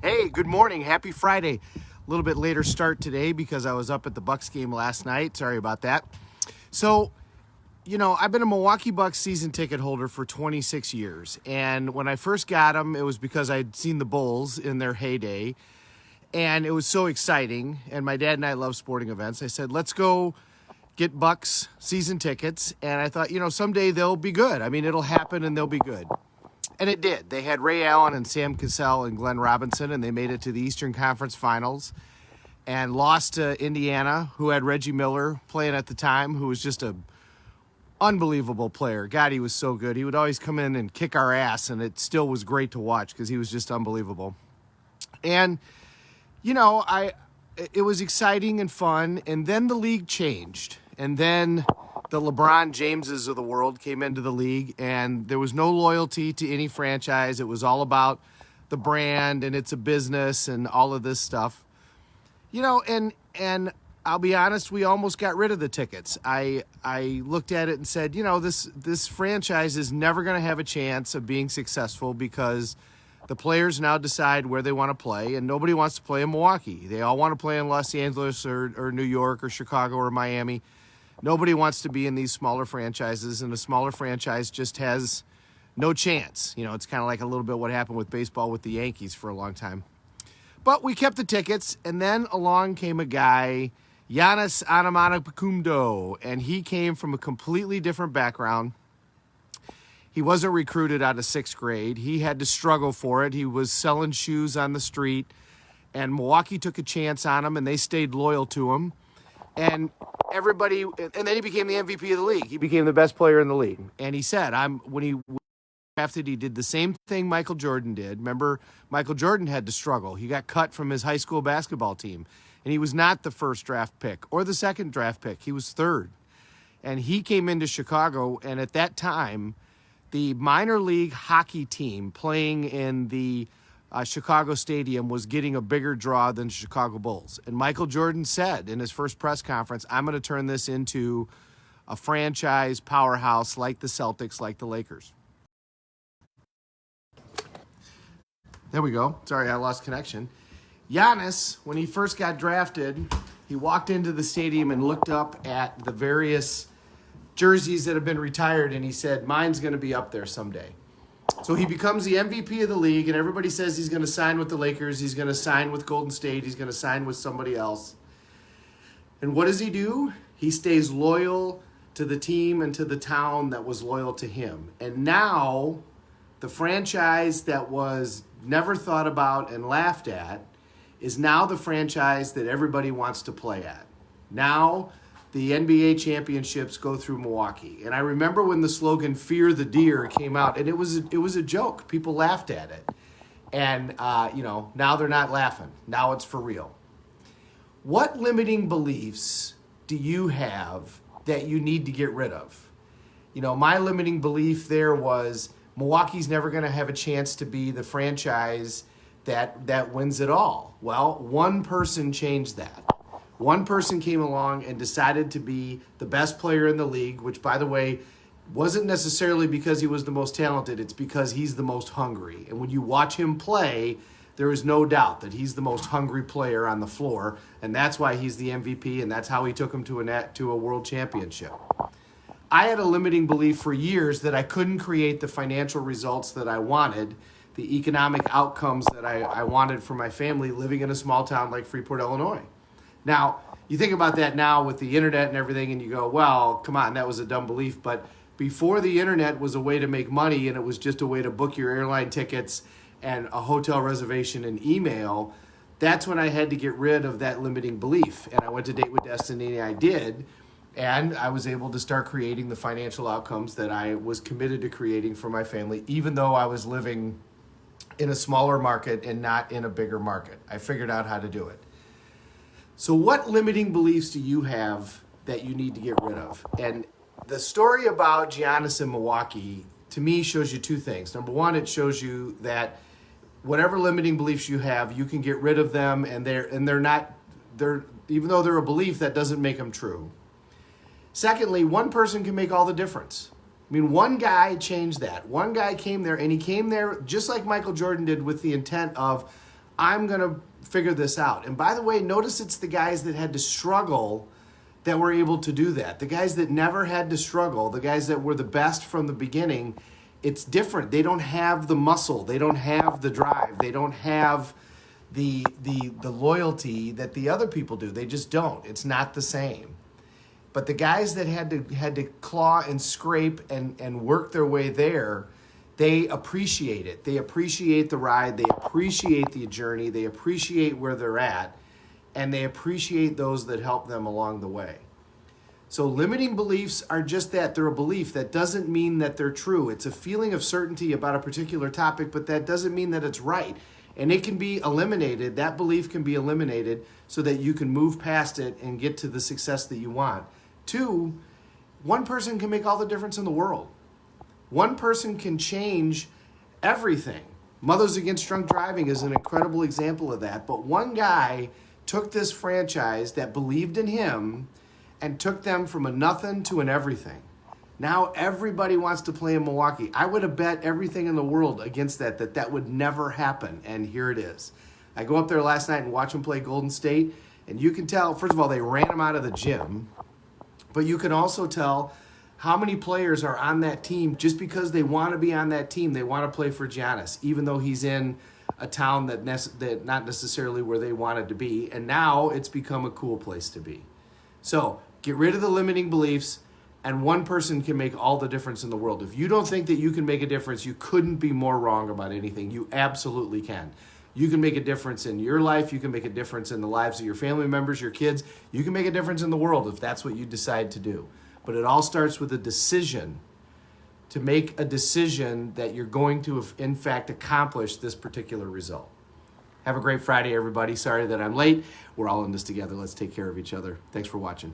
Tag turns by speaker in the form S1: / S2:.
S1: Hey, good morning. Happy Friday. A little bit later start today because I was up at the Bucks game last night. Sorry about that. So, I've been a Milwaukee Bucks season ticket holder for 26 years. And when I first got them, it was because I'd seen the Bulls in their heyday. And it was so exciting. And my dad and I love sporting events. I said, let's go get Bucks season tickets. And I thought, someday they'll be good. I mean, it'll happen and they'll be good. And it did. They had Ray Allen and Sam Cassell and Glenn Robinson, and they made it to the Eastern Conference Finals and lost to Indiana, who had Reggie Miller playing at the time, who was just a unbelievable player. God, he was so good. He would always come in and kick our ass, and it still was great to watch because he was just unbelievable. And, it was exciting and fun, and then the league changed. And then the LeBron Jameses of the world came into the league, and there was no loyalty to any franchise. It was all about the brand, and it's a business and all of this stuff. And I'll be honest, we almost got rid of the tickets. I looked at it and said, this franchise is never going to have a chance of being successful because the players now decide where they want to play, and nobody wants to play in Milwaukee. They all want to play in Los Angeles or New York or Chicago or Miami. Nobody wants to be in these smaller franchises, and a smaller franchise just has no chance. It's kind of like a little bit what happened with baseball with the Yankees for a long time. But we kept the tickets, and then along came a guy, Giannis Antetokounmpo, and he came from a completely different background. He wasn't recruited out of sixth grade. He had to struggle for it. He was selling shoes on the street, and Milwaukee took a chance on him, and they stayed loyal to him. And then he became the MVP of the league. He became the best player in the league. And he said, when he drafted, he did the same thing Michael Jordan did. Remember, Michael Jordan had to struggle. He got cut from his high school basketball team. And he was not the first draft pick or the second draft pick. He was third. And he came into Chicago, and at that time, the minor league hockey team playing in the Chicago Stadium was getting a bigger draw than the Chicago Bulls. And Michael Jordan said in his first press conference, I'm going to turn this into a franchise powerhouse like the Celtics, like the Lakers. There we go. Sorry, I lost connection. Giannis, when he first got drafted, he walked into the stadium and looked up at the various jerseys that have been retired, and he said, mine's going to be up there someday. So he becomes the MVP of the league, and everybody says he's going to sign with the Lakers, he's going to sign with Golden State, he's going to sign with somebody else. And what does he do? He stays loyal to the team and to the town that was loyal to him. And now, the franchise that was never thought about and laughed at is now the franchise that everybody wants to play at. Now, the NBA championships go through Milwaukee. And I remember when the slogan "Fear the Deer" came out, and it was a joke. People laughed at it. And, now they're not laughing. Now it's for real. What limiting beliefs do you have that you need to get rid of? My limiting belief there was Milwaukee's never going to have a chance to be the franchise that wins it all. Well, one person changed that. One person came along and decided to be the best player in the league, which, by the way, wasn't necessarily because he was the most talented. It's because he's the most hungry. And when you watch him play, there is no doubt that he's the most hungry player on the floor, and that's why he's the MVP, and that's how he took him to a world championship. I had a limiting belief for years that I couldn't create the financial results that I wanted, the economic outcomes that I wanted for my family living in a small town like Freeport, Illinois. Now, you think about that now with the internet and everything, and you go, well, come on, that was a dumb belief. But before the internet was a way to make money, and it was just a way to book your airline tickets and a hotel reservation and email, that's when I had to get rid of that limiting belief. And I went to Date with Destiny, and I did. And I was able to start creating the financial outcomes that I was committed to creating for my family, even though I was living in a smaller market and not in a bigger market. I figured out how to do it. So what limiting beliefs do you have that you need to get rid of? And the story about Giannis in Milwaukee, to me, shows you two things. Number one, it shows you that whatever limiting beliefs you have, you can get rid of them, and they're not, even though they're a belief, that doesn't make them true. Secondly, one person can make all the difference. I mean, one guy changed that. One guy came there, and he came there just like Michael Jordan did with the intent of, I'm going to figure this out. And by the way, notice it's the guys that had to struggle that were able to do that. The guys that never had to struggle, the guys that were the best from the beginning, it's different. They don't have the muscle. They don't have the drive. They don't have the loyalty that the other people do. They just don't. It's not the same. But the guys that had to claw and scrape and work their way there, they appreciate it. They appreciate the ride. They appreciate the journey. They appreciate where they're at. And they appreciate those that help them along the way. So limiting beliefs are just that. They're a belief. That doesn't mean that they're true. It's a feeling of certainty about a particular topic, but that doesn't mean that it's right. And it can be eliminated. That belief can be eliminated so that you can move past it and get to the success that you want. 2, one person can make all the difference in the world. One person can change everything. Mothers Against Drunk Driving is an incredible example of that. But one guy took this franchise that believed in him and took them from a nothing to an everything. Now everybody wants to play in Milwaukee. I would have bet everything in the world against that would never happen, and here it is. I go up there last night and watch them play Golden State, and you can tell, first of all, they ran them out of the gym, but you can also tell how many players are on that team just because they want to be on that team. They want to play for Giannis, even though he's in a town that not necessarily where they wanted to be, and now it's become a cool place to be. So get rid of the limiting beliefs, and one person can make all the difference in the world. If you don't think that you can make a difference, you couldn't be more wrong about anything. You absolutely can. You can make a difference in your life. You can make a difference in the lives of your family members, your kids. You can make a difference in the world if that's what you decide to do. But it all starts with a decision, to make a decision that you're going to, in fact, accomplish this particular result. Have a great Friday, everybody. Sorry that I'm late. We're all in this together. Let's take care of each other. Thanks for watching.